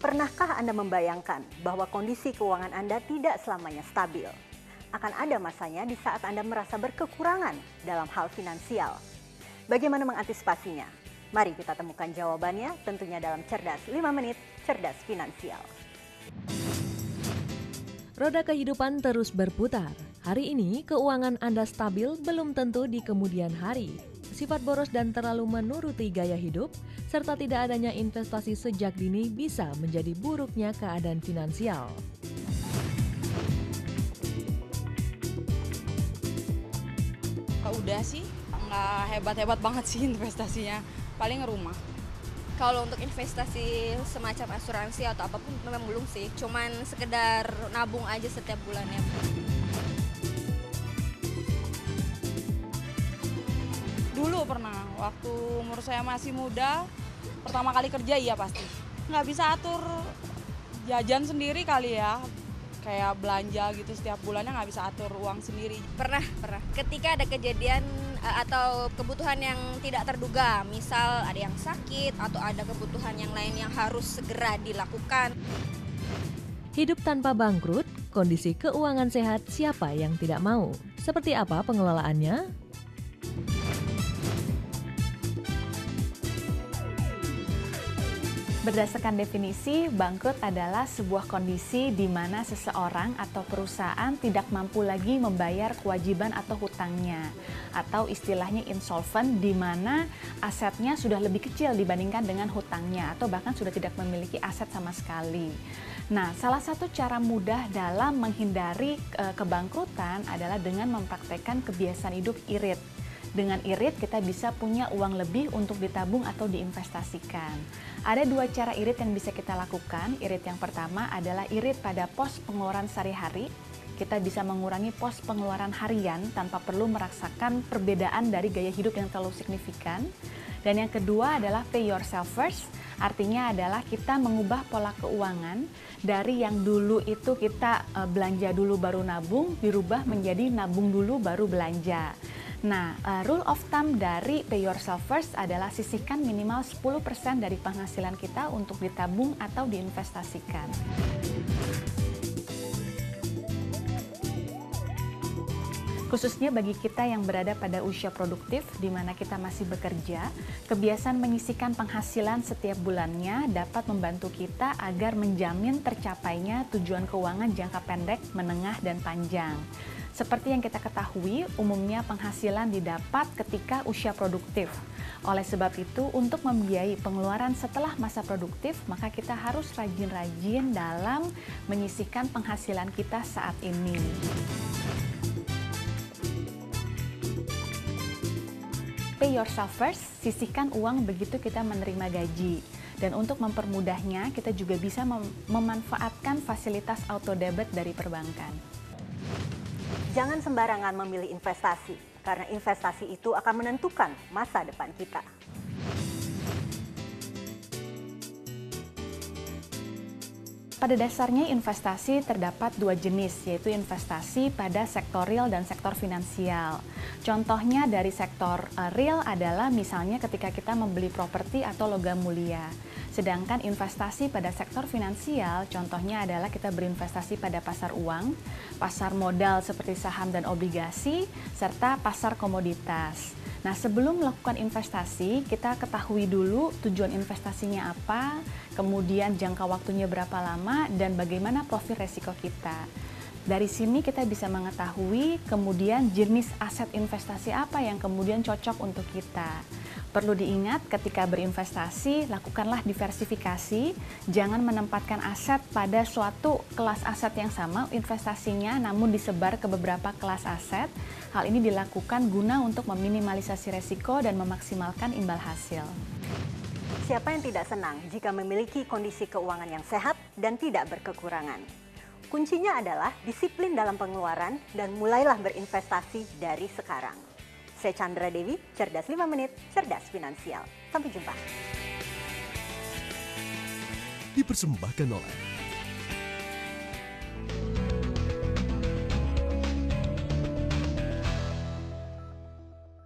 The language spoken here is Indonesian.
Pernahkah Anda membayangkan bahwa kondisi keuangan Anda tidak selamanya stabil? Akan ada masanya di saat Anda merasa berkekurangan dalam hal finansial. Bagaimana mengantisipasinya? Mari kita temukan jawabannya tentunya dalam Cerdas 5 Menit Cerdas Finansial. Roda kehidupan terus berputar. Hari ini keuangan Anda stabil belum tentu di kemudian hari. Sifat boros dan terlalu menuruti gaya hidup, serta tidak adanya investasi sejak dini bisa menjadi buruknya keadaan finansial. Udah sih, nggak hebat-hebat banget sih investasinya, paling rumah. Kalau untuk investasi semacam asuransi atau apapun memang belum sih, cuman sekedar nabung aja setiap bulannya. Dulu pernah, waktu umur saya masih muda, pertama kali kerja iya pasti. Nggak bisa atur jajan sendiri kali ya, kayak belanja gitu setiap bulannya nggak bisa atur uang sendiri. Pernah. Ketika ada kejadian atau kebutuhan yang tidak terduga, misal ada yang sakit atau ada kebutuhan yang lain yang harus segera dilakukan. Hidup tanpa bangkrut, kondisi keuangan sehat siapa yang tidak mau? Seperti apa pengelolaannya? Berdasarkan definisi, bangkrut adalah sebuah kondisi di mana seseorang atau perusahaan tidak mampu lagi membayar kewajiban atau hutangnya, atau istilahnya insolvent, di mana asetnya sudah lebih kecil dibandingkan dengan hutangnya, atau bahkan sudah tidak memiliki aset sama sekali. Nah, salah satu cara mudah dalam menghindari kebangkrutan adalah dengan mempraktekkan kebiasaan hidup irit. Dengan irit kita bisa punya uang lebih untuk ditabung atau diinvestasikan. Ada dua cara irit yang bisa kita lakukan. Irit yang pertama adalah irit pada pos pengeluaran sehari-hari. Kita bisa mengurangi pos pengeluaran harian tanpa perlu merasakan perbedaan dari gaya hidup yang terlalu signifikan. Dan yang kedua adalah pay yourself first. Artinya adalah kita mengubah pola keuangan dari yang dulu itu kita belanja dulu baru nabung, dirubah menjadi nabung dulu baru belanja. Nah, rule of thumb dari pay yourself first adalah sisihkan minimal 10% dari penghasilan kita untuk ditabung atau diinvestasikan. Khususnya bagi kita yang berada pada usia produktif, di mana kita masih bekerja, kebiasaan menyisihkan penghasilan setiap bulannya dapat membantu kita agar menjamin tercapainya tujuan keuangan jangka pendek, menengah, dan panjang. Seperti yang kita ketahui, umumnya penghasilan didapat ketika usia produktif. Oleh sebab itu, untuk membiayai pengeluaran setelah masa produktif, maka kita harus rajin-rajin dalam menyisihkan penghasilan kita saat ini. Pay yourself first, sisihkan uang begitu kita menerima gaji. Dan untuk mempermudahnya, kita juga bisa memanfaatkan fasilitas auto debit dari perbankan. Jangan sembarangan memilih investasi, karena investasi itu akan menentukan masa depan kita. Pada dasarnya investasi terdapat dua jenis, yaitu investasi pada sektor real dan sektor finansial. Contohnya dari sektor real adalah misalnya ketika kita membeli properti atau logam mulia. Sedangkan investasi pada sektor finansial, contohnya adalah kita berinvestasi pada pasar uang, pasar modal seperti saham dan obligasi, serta pasar komoditas. Nah, sebelum melakukan investasi, kita ketahui dulu tujuan investasinya apa, kemudian jangka waktunya berapa lama, dan bagaimana profil resiko kita. Dari sini kita bisa mengetahui kemudian jenis aset investasi apa yang kemudian cocok untuk kita. Perlu diingat ketika berinvestasi, lakukanlah diversifikasi, jangan menempatkan aset pada suatu kelas aset yang sama investasinya namun disebar ke beberapa kelas aset. Hal ini dilakukan guna untuk meminimalisasi resiko dan memaksimalkan imbal hasil. Siapa yang tidak senang jika memiliki kondisi keuangan yang sehat dan tidak berkekurangan? Kuncinya adalah disiplin dalam pengeluaran dan mulailah berinvestasi dari sekarang. Saya Chandra Dewi, Cerdas 5 Menit, Cerdas Finansial. Sampai jumpa. Dipersembahkan oleh